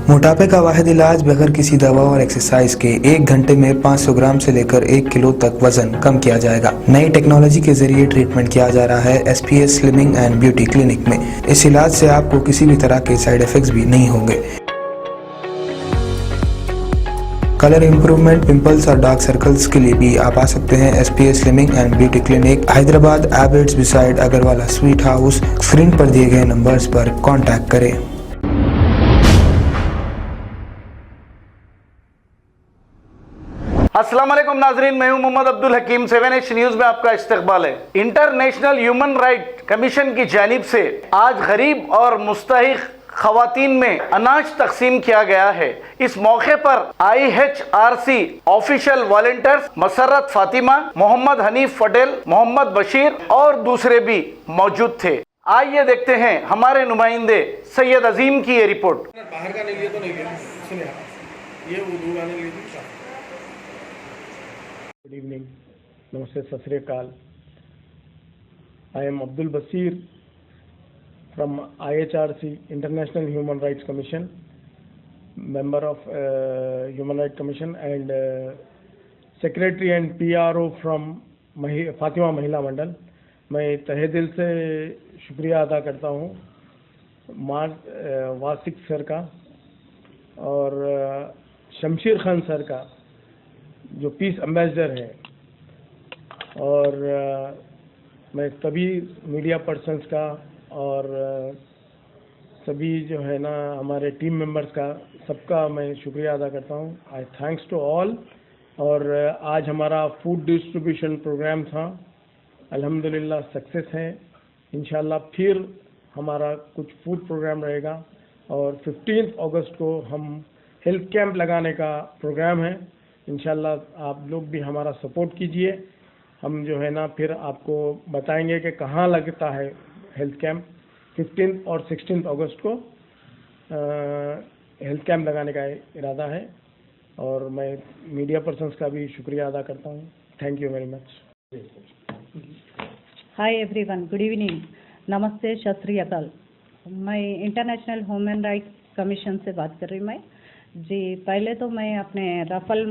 मोटापे का वाहिद इलाज बगैर किसी दवा और एक्सरसाइज के 1 घंटे में 500 ग्राम से लेकर 1 किलो तक वजन कम किया जाएगा। नई टेक्नोलॉजी के जरिए ट्रीटमेंट किया जा रहा है SPS slimming and beauty clinic में। इस इलाज से आपको किसी भी तरह के साइड इफेक्ट्स भी नहीं होंगे। कलर इंप्रूवमेंट, पिंपल्स और डार्क सर्कल्स के लिए भी आप आ सकते हैं SPS slimming and beauty clinic, Hyderabad, एबर्ट्स beside Agarwala sweet house. Screen पर दिए गए नंबर्स पर कॉन्टैक्ट करें। अस्सलाम वालेकुम नाजरीन, मैं हूं मोहम्मद अब्दुल हकीम। 7H न्यूज में आपका इस्तकबाल है। इंटरनेशनल ह्यूमन राइट कमीशन की जानिब से आज गरीब और मुस्तहिक खवातीन में अनाज तकसीम किया गया है। इस मौके पर IHRC official volunteers Musarrat Fatima, Mohammed Hanif Patel, Mohammed Bashir और दूसरे भी मौजूद थे। आइए देखते हैं हमारे नुमाइंदे सैयद अजीम की ये रिपोर्ट। बाहर का नहीं लिया तो नहीं लिया, सुनिए ये उर्दू गाने लिए थे। Good evening, Namaste, Sat Sri Akal. I am Abdul Basir from IHRC, International Human Rights Commission, member of Human Rights Commission and Secretary and PRO from Fatima महिला मंडल। मैं तहे दिल से शुक्रिया अदा करता हूँ वासिक सर का और शमशीर खान सर का जो पीस एम्बेसडर है, और मैं सभी मीडिया पर्सन्स का और सभी जो है ना हमारे टीम मेंबर्स का, सबका मैं शुक्रिया अदा करता हूँ। I thanks to all. और आज हमारा फूड डिस्ट्रीब्यूशन प्रोग्राम था, अल्हम्दुलिल्लाह सक्सेस है। इंशाल्लाह फिर हमारा कुछ फूड प्रोग्राम रहेगा और 15 अगस्त को हम हेल्थ कैंप लगाने का प्रोग्राम है। इंशाल्लाह आप लोग भी हमारा सपोर्ट कीजिए। हम जो है ना फिर आपको बताएंगे कि कहाँ लगता है हेल्थ कैंप। 15 और 16 अगस्त को हेल्थ कैंप लगाने का इरादा है। और मैं मीडिया पर्सन्स का भी शुक्रिया अदा करता हूँ। Thank you very much. Hi everyone, good evening, नमस्ते, सत श्री अकाल। मैं इंटरनेशनल ह्यूमन राइट्स कमीशन से बात कर रही हूँ। मैं जी पहले तो मैं अपने रफल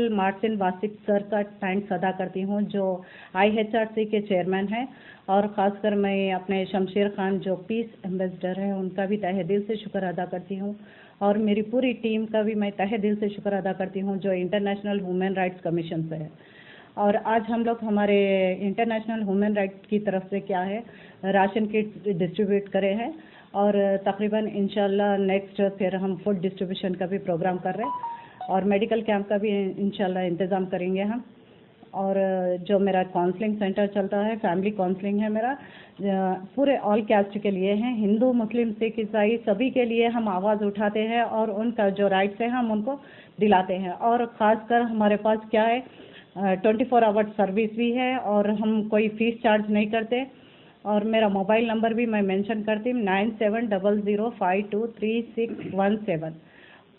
मार्टिन वासिक सर का थैंक्स अदा करती हूँ जो IHRC के चेयरमैन हैं, और ख़ासकर मैं अपने शमशीर खान जो पीस एम्बेसडर हैं उनका भी तहे दिल से शुक्र अदा करती हूँ, और मेरी पूरी टीम का भी मैं तहे दिल से शुक्र अदा करती हूँ जो इंटरनेशनल ह्यूमन राइट्स कमीशन से है। और आज हम लोग हमारे इंटरनेशनल ह्यूमन राइट्स की तरफ से क्या है राशन किट डिस्ट्रीब्यूट करे हैं, और तकरीबन इंशाल्लाह नेक्स्ट फिर हम फूड डिस्ट्रीब्यूशन का भी प्रोग्राम कर रहे हैं, और मेडिकल कैंप का भी इंशाल्लाह इंतज़ाम करेंगे हम। और जो मेरा काउंसलिंग सेंटर चलता है, फैमिली काउंसलिंग है मेरा, पूरे ऑल कास्ट के लिए है, हिंदू, मुस्लिम, सिख, ईसाई सभी के लिए हम आवाज़ उठाते हैं और उनका जो राइट्स है हम उनको दिलाते हैं। और ख़ासकर हमारे पास क्या है 24 आवर सर्विस भी है, और हम कोई फ़ीस चार्ज नहीं करते। और मेरा मोबाइल नंबर भी मैं मेंशन करती हूँ 9700523617।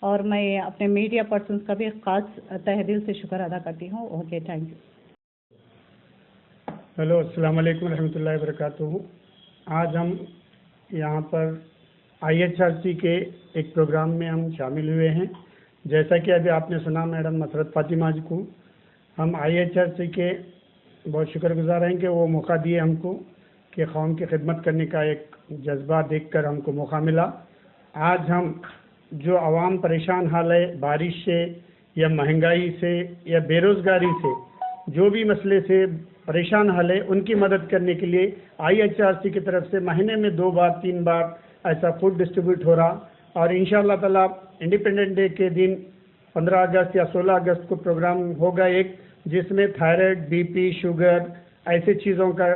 और मैं अपने मीडिया पर्सन्स का भी ख़ास तहे दिल से शुक्र अदा करती हूँ। Okay, thank you. हेलो, अस्सलाम वालेकुम रहमतुल्लाहि व बरकातुहू। आज हम यहाँ पर IHRC के एक प्रोग्राम में हम शामिल हुए हैं। जैसा कि अभी आपने सुना मैडम मसरत फातिमा जी को, हम IHRC के बहुत शुक्रगुजार हैं कि वो मौका दिए हमको कि कौम की खिदमत करने का एक जज्बा देखकर हमको मौका मिला। आज हम जो आवाम परेशान हाल है बारिश से या महंगाई से या बेरोज़गारी से, जो भी मसले से परेशान हाल है, उनकी मदद करने के लिए IHRC की तरफ से महीने में 2 बार 3 बार ऐसा फूड डिस्ट्रीब्यूट हो रहा। और इंशाअल्लाह ताला इंडिपेंडेंस डे के दिन 15 अगस्त या 16 अगस्त को प्रोग्राम होगा एक, जिसमें थायराइड, BP, शुगर ऐसे चीज़ों का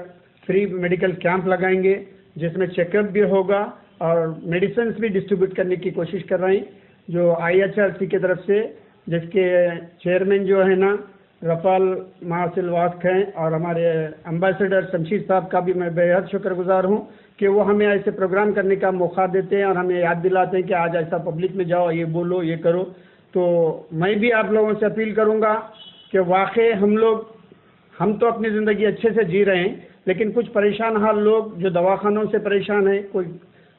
फ्री मेडिकल कैंप लगाएंगे, जिसमें चेकअप भी होगा और मेडिसिन भी डिस्ट्रीब्यूट करने की कोशिश कर रहे हैं जो IHRC की तरफ से, जिसके चेयरमैन जो है ना रफाल मासिल वास्क हैं, और हमारे एम्बेसडर शमशीर साहब का भी मैं बेहद शुक्रगुजार हूँ कि वो हमें ऐसे प्रोग्राम करने का मौका देते हैं और हमें याद दिलाते हैं कि आज ऐसा पब्लिक में जाओ, ये बोलो, ये करो। तो मैं भी आप लोगों से अपील करूँगा कि वाकई हम तो अपनी ज़िंदगी अच्छे से जी रहे हैं, लेकिन कुछ परेशान हाल लोग जो दवाखानों से परेशान हैं, कोई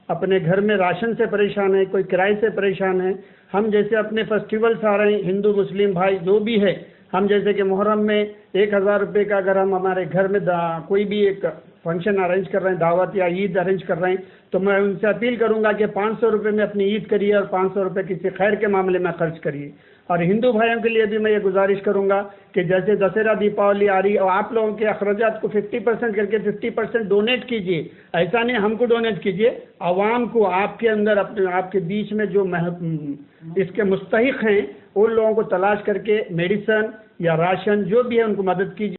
अपने घर में राशन से परेशान है, कोई किराए से परेशान है। हम जैसे अपने फेस्टिवल्स आ रहे हैं, हिंदू मुस्लिम भाई जो भी है, हम जैसे कि मुहर्रम में 1000 रुपये का अगर हम हमारे घर में कोई भी एक फंक्शन अरेंज कर रहे हैं, दावत या ईद अरेंज कर रहे हैं, तो मैं उनसे अपील करूंगा कि 500 रुपये में अपनी ईद करिए और 500 रुपये किसी खैर के मामले में खर्च करिए। और हिंदू भाइयों के लिए भी मैं ये गुजारिश करूंगा कि जैसे दशहरा दीपावली आ रही है और आप लोगों के अखराजात को 50% करके 50% डोनेट कीजिए। ऐसा नहीं हमको डोनेट कीजिए, आवाम को, आपके अंदर अपने आपके बीच में जो इसके मुस्तहिक हैं उन लोगों को तलाश करके मेडिसन या राशन जो भी है उनको मदद कीजिए।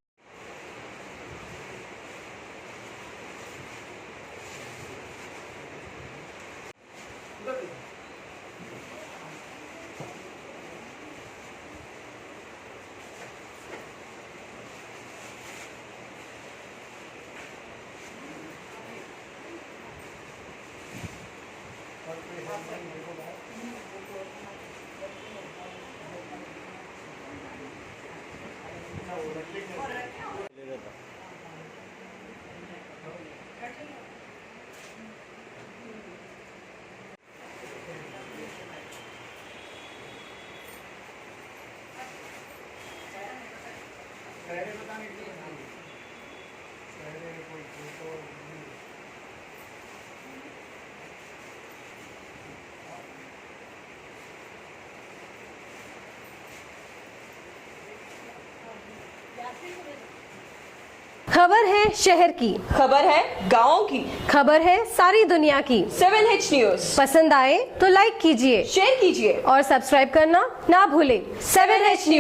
खबर है शहर की, खबर है गाँव की, खबर है सारी दुनिया की। 7H न्यूज पसंद आए तो लाइक कीजिए, शेयर कीजिए और सब्सक्राइब करना ना भूलें। 7H news.